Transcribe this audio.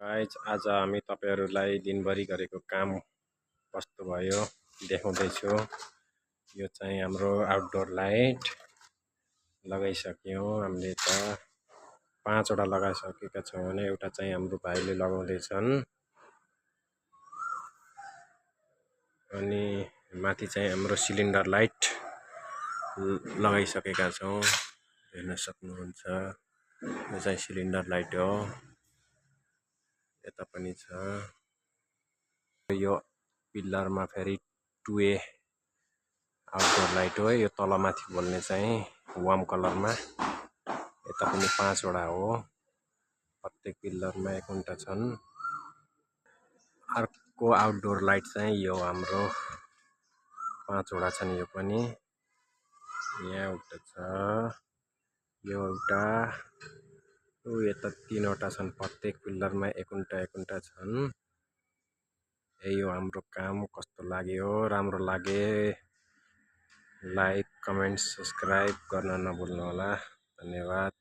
Guys आज हामी तपाईहरुलाई दिनभरि गरेको काम कस्तो भयो देखाउँदैछु। यो चाहिँ हाम्रो आउटडोर लाइट लगाइसक्यौं। हामीले त 5 वटा लगाइसकेका छौं भने एउटा चाहिँ हाम्रो भाइले लगाउँदैछन्। अनि माथि चाहिँ हाम्रो सिलिन्डर लाइट लगाइसकेका छौं। हेर्न सक्नुहुन्छ। यो चाहिँ सिलिन्डर लाइट हो। यता पनि छ। यो पिलरमा फेरि 2A आउटडोर लाइट हो। यो तलमाथि बोल्ने चाहिँ वार्म कलरमा। यता पनि 5 वटा हो। प्रत्येक पिलरमा 1 वटा छन्। अर्को आउटडोर लाइट चाहिँ यो हाम्रो 5 वटा छन्। यो पनि यहाँ एउटा छ। यो एउटा यता 3 वटा छन्। प्रत्येक पिलरमा 1 वटा छन्। यो हाम्रो काम कस्तो लाग्यो? राम्रो लागे लाइक, कमेन्ट, सब्स्क्राइब गर्न नभुल्नु होला। धन्यवाद।